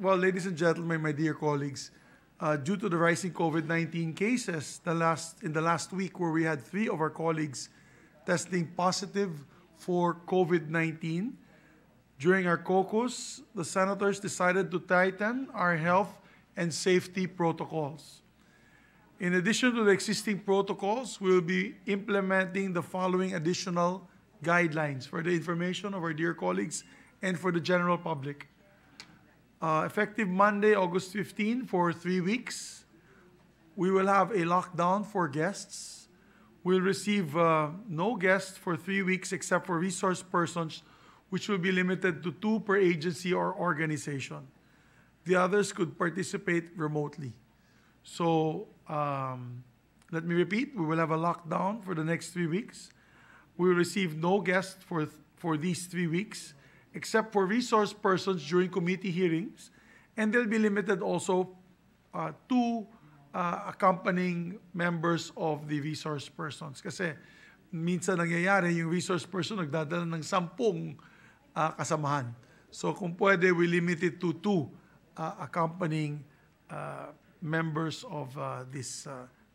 Well, ladies and gentlemen, my dear colleagues, due to the rising COVID-19 cases in the last week, where we had 3 of our colleagues testing positive for COVID-19, during our caucus, the senators decided to tighten our health and safety protocols. In addition to the existing protocols, we will be implementing the following additional guidelines for the information of our dear colleagues and for the general public. Effective Monday, August 15, for 3 weeks, we will have a lockdown for guests. We'll receive no guests for 3 weeks except for resource persons, which will be limited to 2 per agency or organization. The others could participate remotely. So let me repeat, we will have a lockdown for the next 3 weeks. We will receive no guests for these 3 weeks, except for resource persons during committee hearings, and they'll be limited also to accompanying members of the resource persons. Kasi minsan nangyayari, yung resource person nagdadala ng 10 kasamahan. So kung pwede, we limit it to 2 accompanying members of this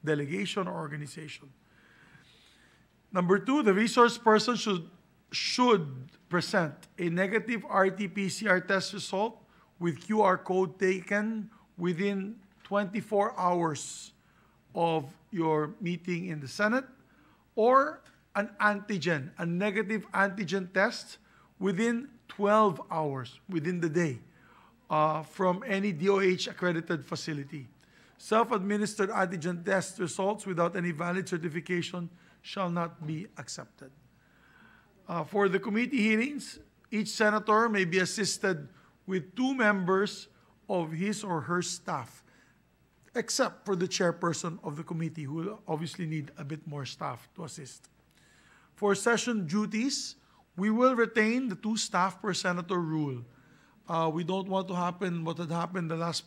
delegation or organization. Number 2, the resource person should present a negative RT-PCR test result with QR code taken within 24 hours of your meeting in the Senate, or an antigen, a negative antigen test within 12 hours, within the day, from any DOH accredited facility. Self-administered antigen test results without any valid certification shall not be accepted. For the committee hearings, each senator may be assisted with 2 members of his or her staff, except for the chairperson of the committee, who will obviously need a bit more staff to assist. For session duties, we will retain the 2 staff per senator rule. We don't want to happen what had happened the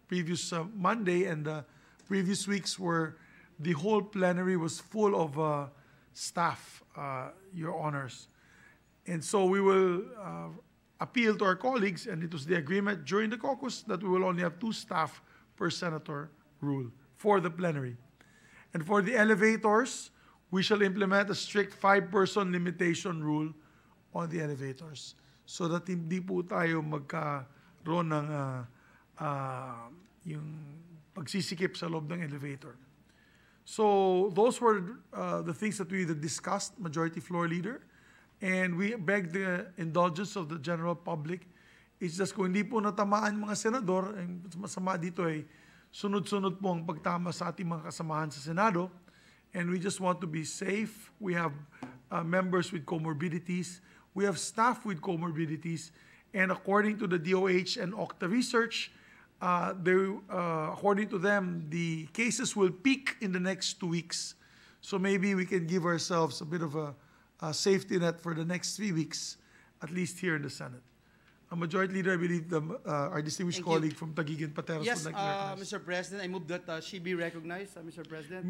previous Monday and the previous weeks, where the whole plenary was full of staff, Your Honors. And so we will appeal to our colleagues, and it was the agreement during the caucus that we will only have 2 staff per senator rule for the plenary. And for the elevators, we shall implement a strict 5-person limitation rule on the elevators, so that hindi po tayo magkaroon ng yung pagsisikip sa loob ng elevator. So those were the things that we discussed, Majority Floor Leader, and we beg the indulgence of the general public. It's just kung hindi po natamaan mga senador, ang masama dito ay sunod-sunod po ang pagtama sa ating mga kasamahan sa Senado, and we just want to be safe. We have members with comorbidities. We have staff with comorbidities, and according to the DOH and Okta research, according to them, the cases will peak in the next 2 weeks. So maybe we can give ourselves a bit of a safety net for the next 3 weeks, at least here in the Senate. Majority Leader, I believe our distinguished colleague from Taguig and Pateros would like to recognize. Mr. President, I move that she be recognized, Mr. President.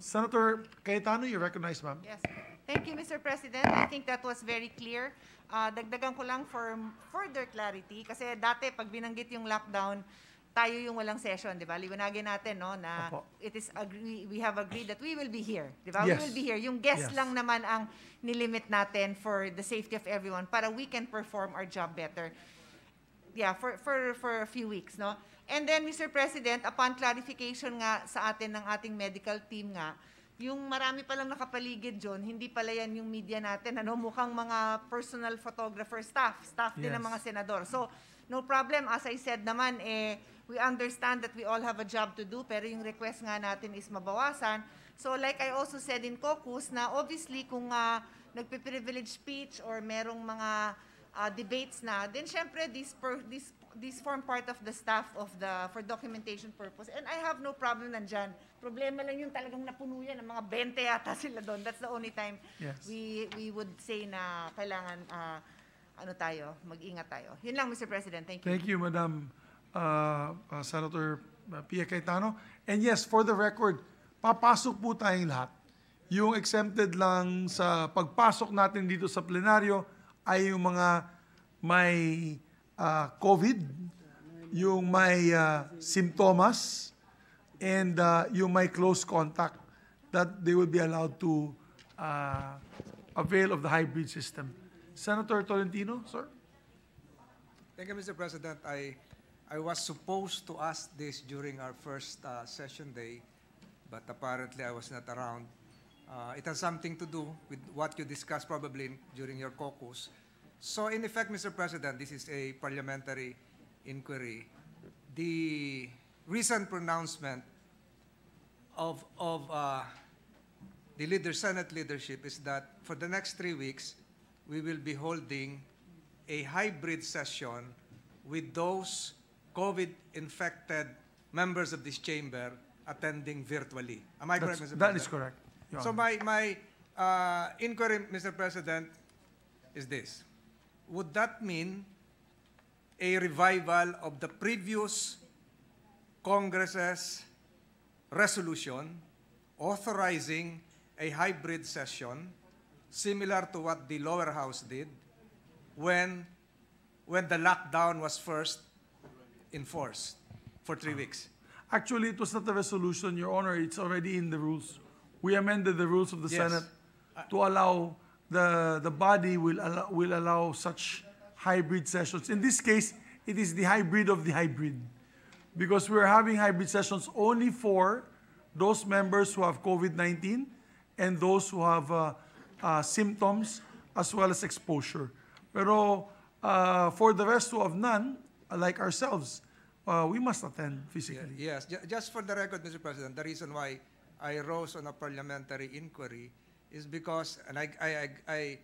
Senator Cayetano, you're recognized, ma'am. Yes. Thank you, Mr. President. I think that was very clear. Dagdagan ko lang for further clarity, kasi dati pag binanggit yung lockdown, tayo yung walang session, di ba? Liwanagin natin, no, na we have agreed that we will be here, di ba? Yes. We will be here. Yung guest lang naman ang nilimit natin for the safety of everyone, para we can perform our job better. Yeah, for a few weeks, no? And then, Mr. President, upon clarification nga sa atin ng ating medical team nga, yung marami palang nakapaligid dyan, hindi pala yan yung media natin, ano, mukhang mga personal photographer staff din ng mga senador. So, no problem. As I said naman, we understand that we all have a job to do, pero yung request nga natin is mabawasan. So, like I also said in caucus, na obviously kung nagpe-privilege speech or merong mga debates na, then syempre these form part of the staff for documentation purpose. And I have no problem nandyan. Problema lang yung talagang napuno yan, ng mga 20 yata sila doon. That's the only time we would say na kailangan mag-ingat tayo. Yun lang, Mr. President. Thank you. Thank you, Madam Senator Pia Cayetano. And yes, for the record, papasok po tayong lahat. Yung exempted lang sa pagpasok natin dito sa plenaryo ay yung mga may COVID yung may sintomas, and yung may close contact, that they will be allowed to avail of the hybrid system. Senator Tolentino, sir? Thank you, Mr. President. I was supposed to ask this during our first session day, but apparently I was not around. It has something to do with what you discussed probably during your caucus. So in effect, Mr. President, this is a parliamentary inquiry. The recent pronouncement of the Senate leadership is that for the next 3 weeks, we will be holding a hybrid session with those COVID-infected members of this chamber attending virtually. Am I correct, Mr. President? That is correct. Your So Honor. my inquiry, Mr. President, is this. Would that mean a revival of the previous Congress's resolution authorizing a hybrid session similar to what the lower house did when the lockdown was first enforced for 3 weeks? Actually, it was not a resolution, Your Honor. It's already in the rules. We amended the rules of the Yes. Senate to allow the body will allow such hybrid sessions. In this case, it is the hybrid of the hybrid, because we're having hybrid sessions only for those members who have COVID-19 and those who have symptoms as well as exposure. Pero for the rest who have none, like ourselves, we must attend physically. Yes, just for the record, Mr. President, the reason why I rose on a parliamentary inquiry is because, and I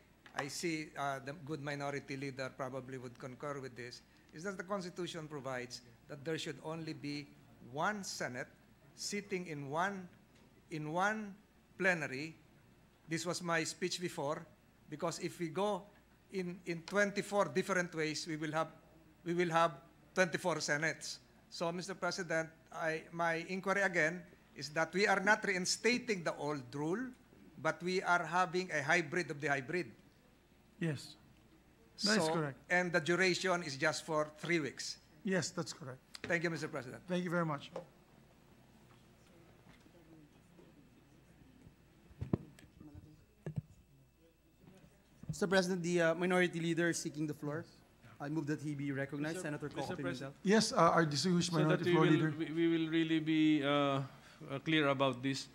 see the good minority leader probably would concur with this, is that the Constitution provides that there should only be one Senate sitting in one plenary. This was my speech before, because if we go in 24 different ways, we will have 24 Senates. So, Mr. President, my inquiry again is that we are not reinstating the old rule, but we are having a hybrid of the hybrid. Yes, that is correct. And the duration is just for 3 weeks. Yes, that's correct. Thank you, Mr. President. Thank you very much. Mr. President, the minority leader is seeking the floor. I move that he be recognized. Senator Coco himself. Yes, our distinguished So that minority floor leader. we will really be clear about this.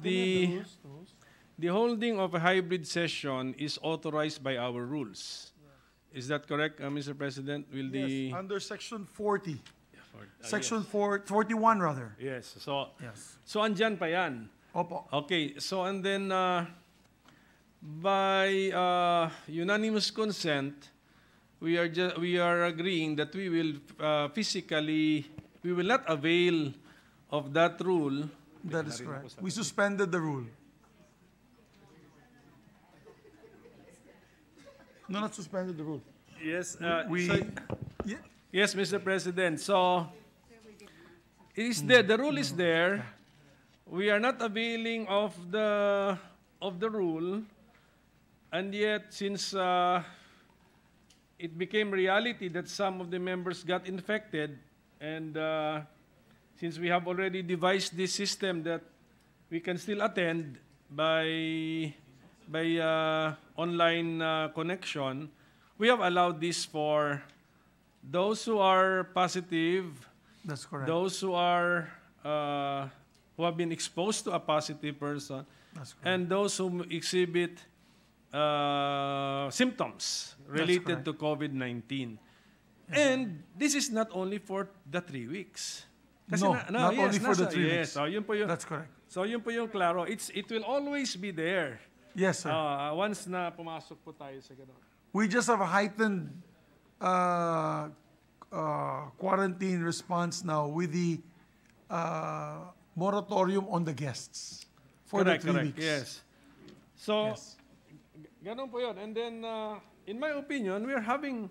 The holding of a hybrid session is authorized by our rules. Is that correct, Mr. President? Will Yes, under Section 40. yes. Section 41, rather. Yes. So Yes. so andyan pa yan. Opo. Okay. So and then by unanimous consent, we are agreeing that we will we will not avail of that rule. That is correct. We suspended the rule. No, not suspended the rule. Yes. Yeah, Yes, Mr. President. So it is there. The rule is there. We are not availing of the rule, and yet since it became reality that some of the members got infected, and since we have already devised this system that we can still attend by online connection, we have allowed this for those who are positive, that's correct. those who are who have been exposed to a positive person, That's correct. and those who exhibit symptoms related correct. to COVID-19. And this is not only for the 3 weeks. No, not only for the 3 weeks. Yes, so yun po yung, That's correct. so yun po yung klaro. It will always be there. Yes, sir. Once na pumasok po tayo sa ganun. We just have a heightened quarantine response now with the moratorium on the guests for Correct, the 3 correct. weeks. Yes. So, Yes. ganun po yun. And then, in my opinion, we're having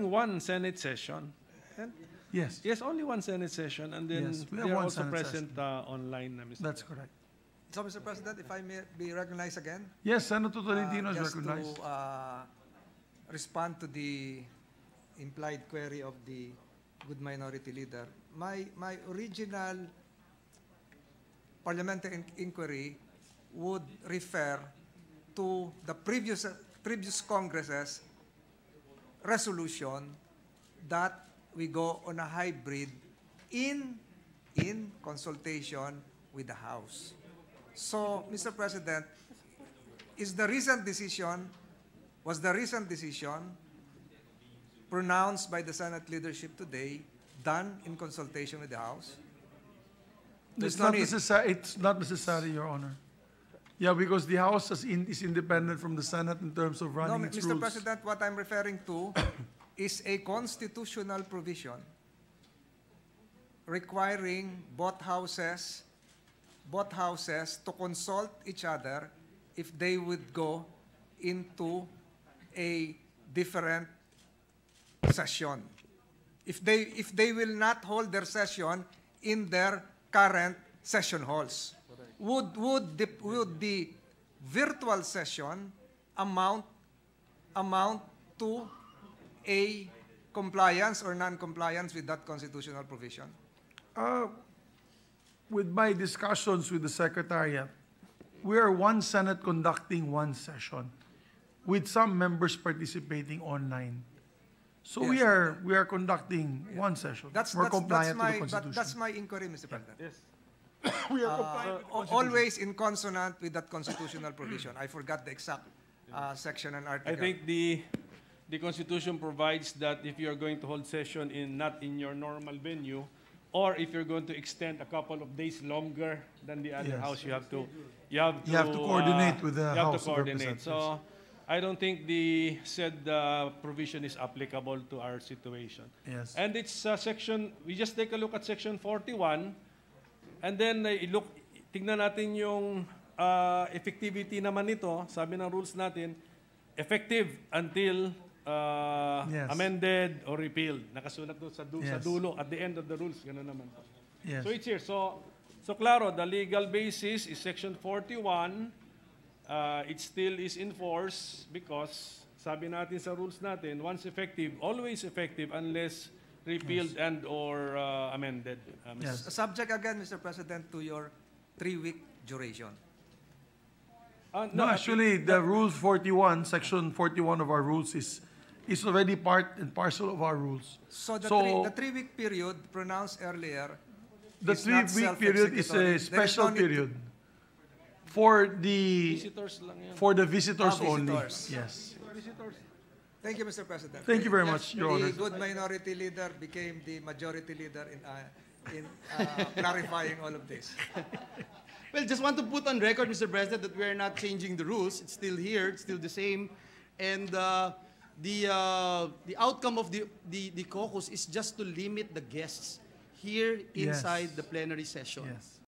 one Senate session. And Yes, yes, only one Senate session. And then Yes, we have they're one also Senate present online. Mr. that's President. correct. So, Mr. President, if I may be recognized again, Yes, Senator Tolentino is just recognized. to respond to the implied query of the good minority leader, my original parliamentary inquiry would refer to the previous Congress's resolution that we go on a hybrid in consultation with the House. So, Mr. President, was the recent decision pronounced by the Senate leadership today done in consultation with the House? It's not necessary, Your Honor. Yeah, because the House is independent from the Senate in terms of running its Mr. rules. President, what I'm referring to is a constitutional provision requiring both houses to consult each other if they would go into a different session. If they will not hold their session in their current session halls, would the virtual session amount to a compliance or non-compliance with that constitutional provision? With my discussions with the Secretariat, we are one Senate conducting one session with some members participating online. So Yes. we are conducting one session. We're compliant to the Constitution. That's my inquiry, Mr. President. Yes. We are compliant with the Constitution. Always in consonant with that constitutional provision. I forgot the exact section and article. I think the Constitution provides that if you are going to hold session not in your normal venue, or if you're going to extend a couple of days longer than the other Yes. house, you have to coordinate with the you have House to of coordinate. Representatives. So I don't think the said provision is applicable to our situation. Yes. And it's section, we just take a look at section 41, and then tignan natin yung effectivity naman nito, sabi ng rules natin, effective until Yes. amended or repealed. Nakasulat doon sa Yes. dulo, at the end of the rules, gano'n naman po. Yes. So it's here. So klaro, the legal basis is section 41. It still is in force because sabi natin sa rules natin, once effective, always effective unless repealed and or amended. Yes. Subject again, Mr. President, to your 3-week duration. No, actually, the Rule 41, Section 41 of our rules is already part and parcel of our rules. So the So- 3-week period pronounced earlier The is not 3-week period is self-executory. a There is special no need to- period for the Visitors lang yan. visitors only. visitors. Yes. Thank you, Mr. President. Thank you very much, Your Honor. The good minority leader became the majority leader in clarifying all of this. Well, just want to put on record, Mr. President, that we are not changing the rules. It's still here. It's still the same. And the outcome of the caucus is just to limit the guests here Yes. inside the plenary session. Yes.